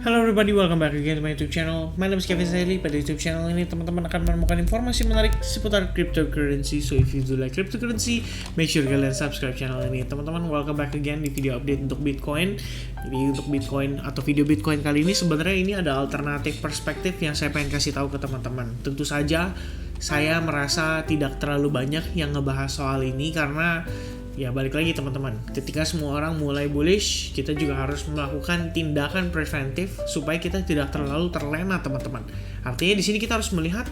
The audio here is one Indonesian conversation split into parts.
Hello everybody, welcome back again to my YouTube channel. My name is Kevin Saili. Pada YouTube channel ini teman-teman akan menemukan informasi menarik seputar cryptocurrency. So if you do like cryptocurrency, make sure kalian subscribe channel ini. Teman-teman, welcome back again di video update untuk Bitcoin. Jadi untuk Bitcoin atau video Bitcoin kali ini sebenarnya ini ada alternatif perspektif yang saya pengen kasih tahu ke teman-teman. Tentu saja saya merasa tidak terlalu banyak yang ngebahas soal ini karena ya balik lagi teman-teman, ketika semua orang mulai bullish, kita juga harus melakukan tindakan preventif supaya kita tidak terlalu terlena teman-teman. Artinya di sini kita harus melihat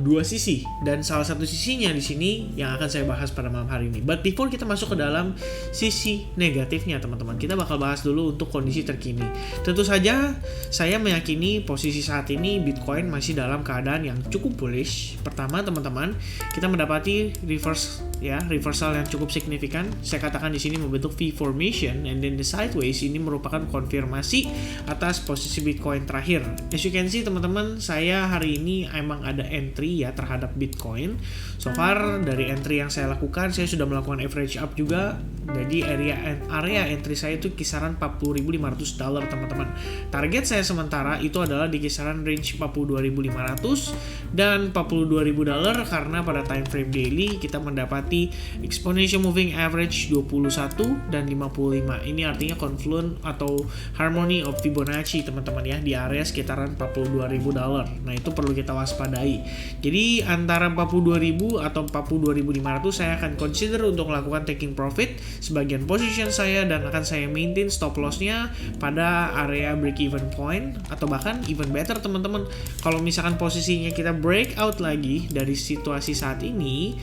dua sisi, dan salah satu sisinya di sini yang akan saya bahas pada malam hari ini. But before kita masuk ke dalam sisi negatifnya teman-teman, kita bakal bahas dulu untuk kondisi terkini. Tentu saja saya meyakini posisi saat ini Bitcoin masih dalam keadaan yang cukup bullish. Pertama teman-teman, kita mendapati reversal yang cukup signifikan. Saya katakan di sini membentuk V formation, and then the sideways ini merupakan konfirmasi atas posisi Bitcoin terakhir. As you can see teman-teman, saya hari ini emang ada entry ya terhadap Bitcoin. So far dari entry yang saya lakukan, saya sudah melakukan average up juga. Jadi area entry saya itu kisaran $40.500 teman-teman. Target saya sementara itu adalah di kisaran range $42.500 dan $42.000 karena pada time frame daily kita mendapati exponential moving average 21 dan 55. Ini artinya confluence atau harmony of Fibonacci teman-teman ya, di area sekitaran $42.000. Nah, itu perlu kita waspadai. Jadi antara 42.000 atau 42.500 saya akan consider untuk melakukan taking profit sebagian position saya, dan akan saya maintain stop loss-nya pada area break even point, atau bahkan even better teman-teman, kalau misalkan posisinya kita breakout lagi dari situasi saat ini,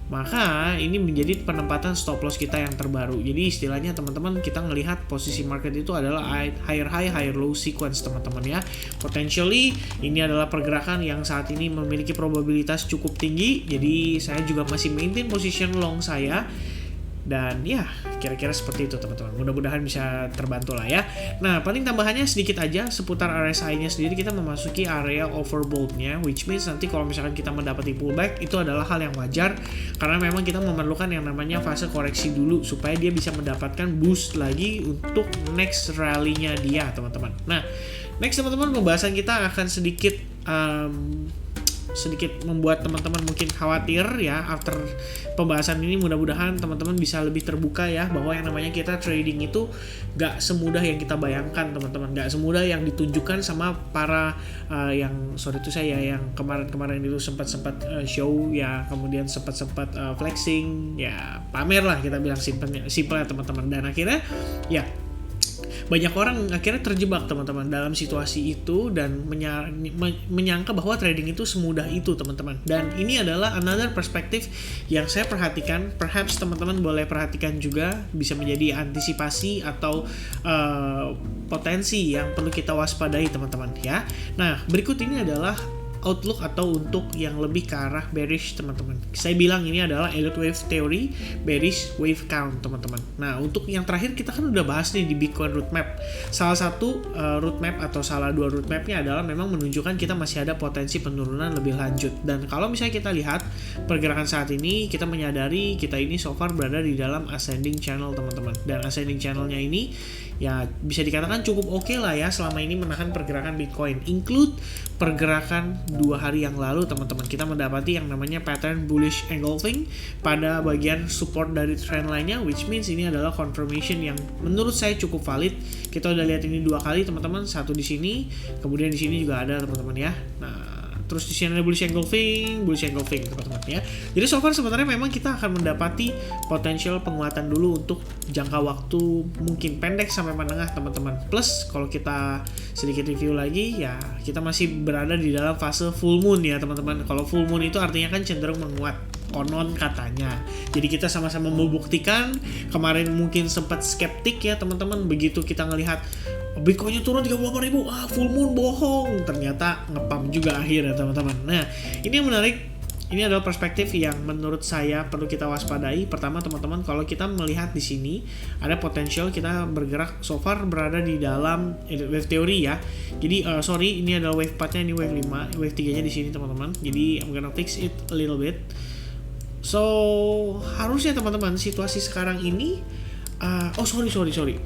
maka ini menjadi penempatan stop loss kita yang terbaru. Jadi istilahnya teman-teman, kita melihat posisi market itu adalah higher high, higher low sequence teman-teman ya. Potentially ini adalah pergerakan yang saat ini memiliki probabilitas cukup tinggi. Jadi saya juga masih maintain position long saya. Dan ya kira-kira seperti itu teman-teman, mudah-mudahan bisa terbantu lah ya. Nah, paling tambahannya sedikit aja seputar RSI-nya sendiri, kita memasuki area overbought-nya, which means nanti kalau misalkan kita mendapati pullback itu adalah hal yang wajar, karena memang kita memerlukan yang namanya fase koreksi dulu supaya dia bisa mendapatkan boost lagi untuk next rally-nya dia teman-teman. Nah, next teman-teman, pembahasan kita akan sedikit membuat teman-teman mungkin khawatir ya. After pembahasan ini mudah-mudahan teman-teman bisa lebih terbuka ya, bahwa yang namanya kita trading itu gak semudah yang kita bayangkan teman-teman, gak semudah yang ditunjukkan sama para yang kemarin-kemarin itu sempat show ya, kemudian sempat flexing ya, pamer lah kita bilang simple ya teman-teman. Dan akhirnya ya banyak orang akhirnya terjebak teman-teman dalam situasi itu dan menyangka bahwa trading itu semudah itu teman-teman. Dan ini adalah another perspektif yang saya perhatikan, perhaps teman-teman boleh perhatikan juga, bisa menjadi antisipasi atau potensi yang perlu kita waspadai teman-teman ya. Nah, berikut ini adalah outlook atau untuk yang lebih ke arah bearish teman-teman. Saya bilang ini adalah Elliott Wave Theory, bearish wave count teman-teman. Nah, untuk yang terakhir kita kan udah bahas nih di Bitcoin roadmap. Salah satu roadmap atau salah dua roadmapnya adalah memang menunjukkan kita masih ada potensi penurunan lebih lanjut. Dan kalau misalnya kita lihat pergerakan saat ini, kita menyadari kita ini so far berada di dalam ascending channel teman-teman. Dan ascending channelnya ini ya bisa dikatakan cukup oke lah ya selama ini menahan pergerakan Bitcoin. Include pergerakan 2 hari yang lalu teman-teman, kita mendapati yang namanya pattern bullish engulfing pada bagian support dari trend line-nya, which means ini adalah confirmation yang menurut saya cukup valid. Kita udah lihat ini 2 kali teman-teman, satu di sini, kemudian di sini juga ada teman-teman ya. Nah, terus di sini ada bullish engulfing teman-teman ya. Jadi so far sebenarnya memang kita akan mendapati potensial penguatan dulu untuk jangka waktu mungkin pendek sampai menengah teman-teman. Plus kalau kita sedikit review lagi ya, kita masih berada di dalam fase full moon ya teman-teman. Kalau full moon itu artinya kan cenderung menguat, konon katanya. Jadi kita sama-sama membuktikan. Kemarin mungkin sempat skeptik ya teman-teman, begitu kita ngelihat Bitcoinnya turun 38.000, full moon bohong, ternyata ngepam juga akhirnya teman-teman. Nah, ini yang menarik. Ini adalah perspektif yang menurut saya perlu kita waspadai. Pertama teman-teman, kalau kita melihat di sini ada potensial kita bergerak so far berada di dalam wave theory ya. Jadi ini adalah wave 4-nya, ini wave 5, wave 3-nya di sini teman-teman. Jadi I'm gonna fix it a little bit. So harusnya teman-teman situasi sekarang ini sorry.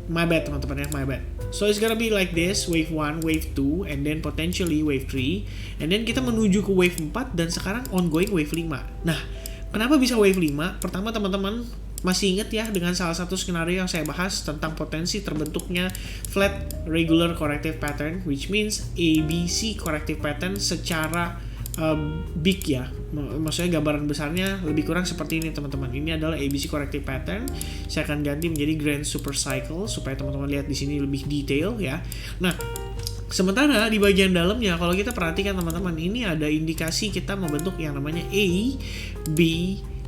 My bad teman-teman ya, my bad. So it's gonna be like this, wave 1, wave 2, and then potentially wave 3, and then kita menuju ke wave 4 dan sekarang ongoing wave 5. Nah, kenapa bisa wave 5? Pertama teman-teman masih ingat ya dengan salah satu skenario yang saya bahas tentang potensi terbentuknya flat regular corrective pattern, which means ABC corrective pattern secara big ya, maksudnya gambaran besarnya lebih kurang seperti ini teman-teman. Ini adalah ABC corrective pattern. Saya akan ganti menjadi grand super cycle supaya teman-teman lihat di sini lebih detail ya. Nah, sementara di bagian dalamnya kalau kita perhatikan teman-teman, ini ada indikasi kita membentuk yang namanya A, B,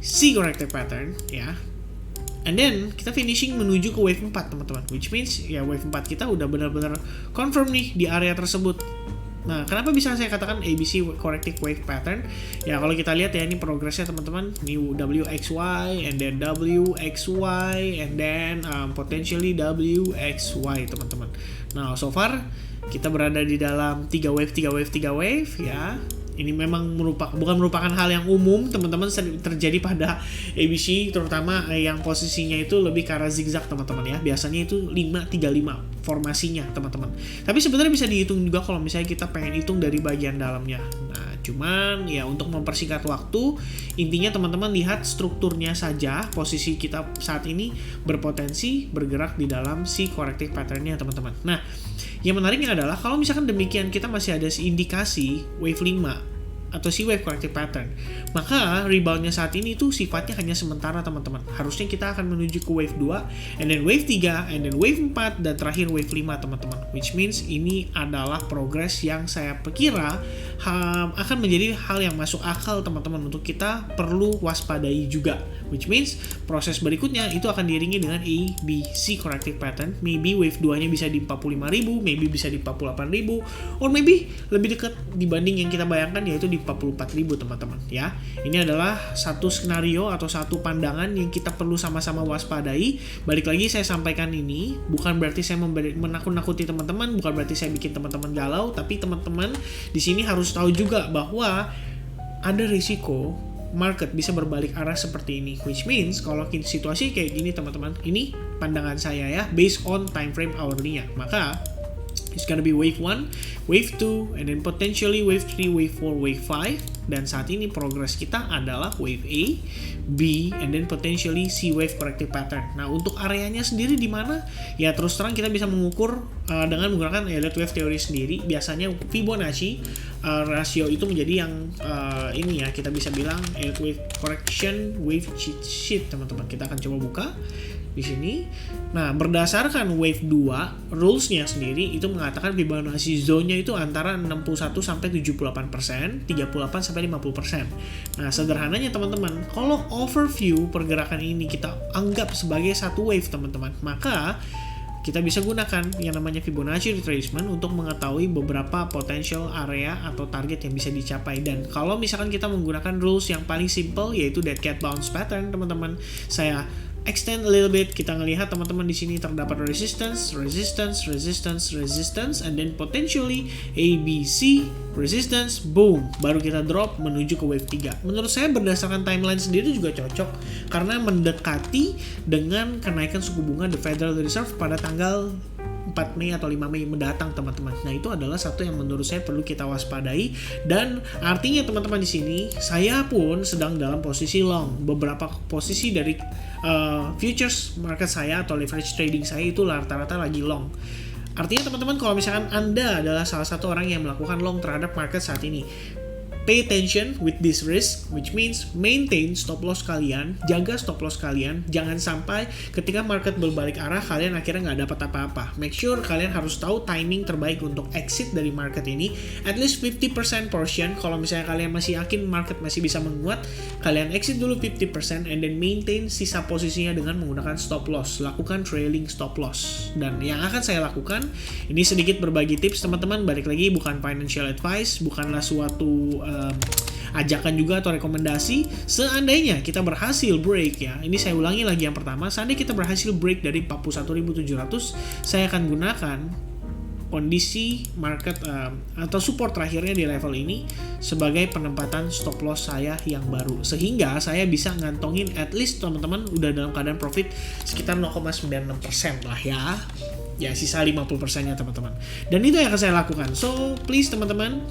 C corrective pattern ya. And then kita finishing menuju ke wave 4 teman-teman, which means ya wave 4 kita udah benar-benar confirm nih di area tersebut. Nah, kenapa bisa saya katakan ABC corrective wave pattern? Ya, kalau kita lihat ya, ini progresnya teman-teman. Ini WXY, and then WXY, and then potentially WXY teman-teman. Nah, so far kita berada di dalam 3 wave ya. Ini memang bukan merupakan hal yang umum teman-teman terjadi pada ABC, terutama yang posisinya itu lebih ke arah zigzag teman-teman ya. Biasanya itu 5-3-5 formasinya teman-teman. Tapi sebenarnya bisa dihitung juga kalau misalnya kita pengen hitung dari bagian dalamnya. Nah, cuman ya untuk mempersingkat waktu, intinya teman-teman lihat strukturnya saja. Posisi kita saat ini berpotensi bergerak di dalam si corrective pattern-nya teman-teman. Nah, yang menariknya adalah kalau misalkan demikian kita masih ada indikasi wave 5 atau si wave corrective pattern, maka reboundnya saat ini tuh sifatnya hanya sementara teman-teman. Harusnya kita akan menuju ke wave 2, and then wave 3, and then wave 4, dan terakhir wave 5 teman-teman. Which means ini adalah progress yang saya kira akan menjadi hal yang masuk akal teman-teman untuk kita perlu waspadai juga. Which means proses berikutnya itu akan diiringi dengan A, B, C corrective pattern. Maybe wave 2-nya bisa di 45.000, maybe bisa di 48.000, or maybe lebih dekat dibanding yang kita bayangkan yaitu di 44.000 teman-teman ya. Ini adalah satu skenario atau satu pandangan yang kita perlu sama-sama waspadai. Balik lagi saya sampaikan ini bukan berarti saya menakut-nakuti teman-teman, bukan berarti saya bikin teman-teman galau, tapi teman-teman di sini harus tahu juga bahwa ada risiko market bisa berbalik arah seperti ini, which means kalau situasi kayak gini teman-teman, ini pandangan saya ya based on time frame hourly-nya, maka it's gonna be wave 1, wave 2, and then potentially wave 3, wave 4, wave 5. Dan saat ini progress kita adalah wave A, B, and then potentially C wave corrective pattern. Nah, untuk areanya sendiri di mana? Ya terus terang kita bisa mengukur dengan menggunakan Elliott wave theory sendiri. Biasanya Fibonacci rasio itu menjadi yang ini ya, kita bisa bilang Elliott wave correction wave cheat sheet teman-teman. Kita akan coba buka di sini. Nah, berdasarkan wave 2, rules-nya sendiri itu mengatakan Fibonacci zone-nya itu antara 61 sampai 78%, 38 sampai 50%. Nah, sederhananya teman-teman, kalau overview pergerakan ini kita anggap sebagai satu wave teman-teman, maka kita bisa gunakan yang namanya Fibonacci retracement untuk mengetahui beberapa potential area atau target yang bisa dicapai. Dan kalau misalkan kita menggunakan rules yang paling simple yaitu dead cat bounce pattern teman-teman, saya extend a little bit, kita ngelihat teman-teman di sini terdapat resistance, and then potentially ABC resistance, boom, baru kita drop menuju ke wave 3. Menurut saya berdasarkan timeline sendiri juga cocok karena mendekati dengan kenaikan suku bunga The Federal Reserve pada tanggal 4 Mei atau 5 Mei mendatang teman-teman. Nah, itu adalah satu yang menurut saya perlu kita waspadai, dan artinya teman-teman di sini saya pun sedang dalam posisi long. Beberapa posisi dari futures market saya atau leverage trading saya itu rata-rata lagi long. Artinya teman-teman kalau misalkan Anda adalah salah satu orang yang melakukan long terhadap market saat ini, pay attention with this risk, which means maintain stop loss kalian, jaga stop loss kalian, jangan sampai ketika market berbalik arah kalian akhirnya nggak dapat apa-apa. Make sure kalian harus tahu timing terbaik untuk exit dari market ini, at least 50% portion. Kalau misalnya kalian masih yakin market masih bisa menguat, kalian exit dulu 50% and then maintain sisa posisinya dengan menggunakan stop loss. Lakukan trailing stop loss. Dan yang akan saya lakukan, ini sedikit berbagi tips teman-teman, balik lagi bukan financial advice, bukanlah suatu ajakan juga atau rekomendasi. Seandainya kita berhasil break ya, ini saya ulangi lagi yang pertama, seandainya kita berhasil break dari 41.700, saya akan gunakan kondisi market atau support terakhirnya di level ini sebagai penempatan stop loss saya yang baru, sehingga saya bisa ngantongin at least teman-teman udah dalam keadaan profit sekitar 0,96% lah ya. ya sisa 50%-nya teman-teman. Dan itu yang akan saya lakukan. So please teman-teman,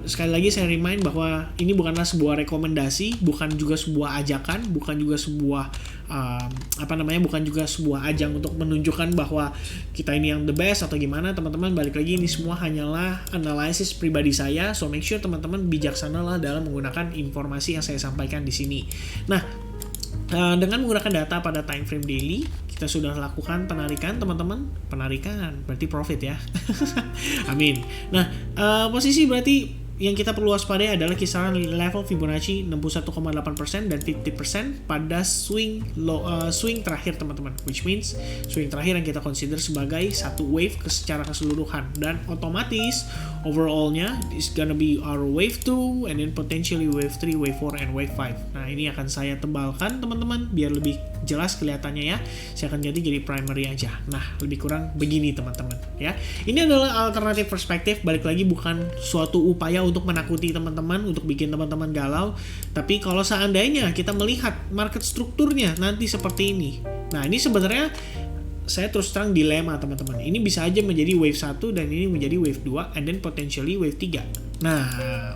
sekali lagi saya remind bahwa ini bukanlah sebuah rekomendasi, bukan juga sebuah ajakan, bukan juga sebuah bukan juga sebuah ajang untuk menunjukkan bahwa kita ini yang the best atau gimana. Teman-teman, balik lagi, ini semua hanyalah analisis pribadi saya. So make sure teman-teman bijaksana lah dalam menggunakan informasi yang saya sampaikan di sini. Nah, dengan menggunakan data pada time frame daily, kita sudah lakukan penarikan teman-teman. Penarikan berarti profit ya. Amin. Nah, posisi berarti yang kita perlu waspadai adalah kisaran level Fibonacci 61,8% dan 50% pada swing terakhir teman-teman, which means swing terakhir yang kita consider sebagai satu wave secara keseluruhan, dan otomatis overallnya is gonna be our wave 2 and then potentially wave 3, wave 4 and wave 5. Nah, ini akan saya tebalkan teman-teman biar lebih jelas kelihatannya ya. Saya akan jadi primary aja. Nah, lebih kurang begini teman-teman ya. Ini adalah alternatif perspektif, balik lagi bukan suatu upaya untuk menakuti teman-teman, untuk bikin teman-teman galau. Tapi kalau seandainya kita melihat market strukturnya nanti seperti ini. Nah, ini sebenarnya saya terus terang dilema teman-teman. Ini bisa aja menjadi wave 1 dan ini menjadi wave 2 and then potentially wave 3. Nah,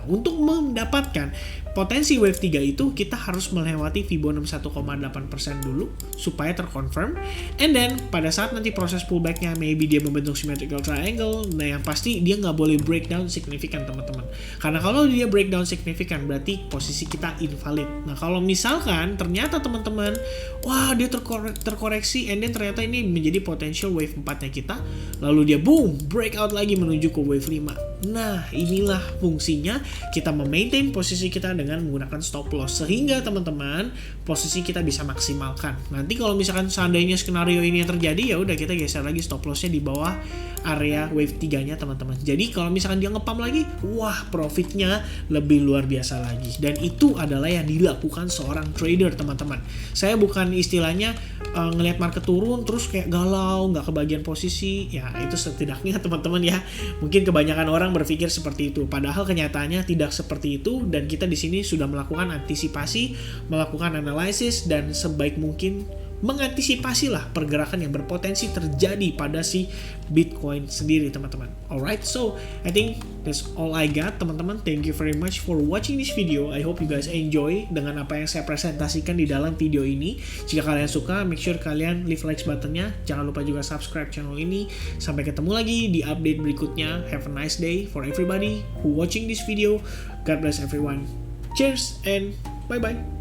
untuk mendapatkan potensi wave 3 itu kita harus melewati Fibonacci 61,8% dulu supaya terconfirm, and then pada saat nanti proses pullbacknya maybe dia membentuk symmetrical triangle. Nah, yang pasti dia nggak boleh breakdown signifikan teman-teman, karena kalau dia breakdown signifikan berarti posisi kita invalid. Nah, kalau misalkan ternyata teman-teman, wah dia terkoreksi and then ternyata ini menjadi potential wave 4 nya kita, lalu dia boom breakout lagi menuju ke wave 5. Nah, inilah fungsinya kita memaintain posisi kita dengan menggunakan stop loss, sehingga teman-teman posisi kita bisa maksimalkan. Nanti kalau misalkan seandainya skenario ini yang terjadi, ya udah kita geser lagi stop lossnya di bawah area wave 3-nya teman-teman. Jadi kalau misalkan dia ngepump lagi, wah profitnya lebih luar biasa lagi. Dan itu adalah yang dilakukan seorang trader teman-teman. Saya bukan istilahnya ngelihat market turun terus kayak galau, nggak kebagian posisi. Ya itu setidaknya teman-teman ya, mungkin kebanyakan orang berpikir seperti itu. Padahal kenyataannya tidak seperti itu, dan kita di sini sudah melakukan antisipasi, melakukan analisis, dan sebaik mungkin mengantisipasilah pergerakan yang berpotensi terjadi pada si Bitcoin sendiri teman-teman. Alright, so I think that's all I got teman-teman. Thank you very much for watching this video. I hope you guys enjoy dengan apa yang saya presentasikan di dalam video ini. Jika kalian suka, make sure kalian leave like buttonnya. Jangan lupa juga subscribe channel ini. Sampai ketemu lagi di update berikutnya. Have a nice day for everybody who watching this video. God bless everyone. Cheers and bye bye.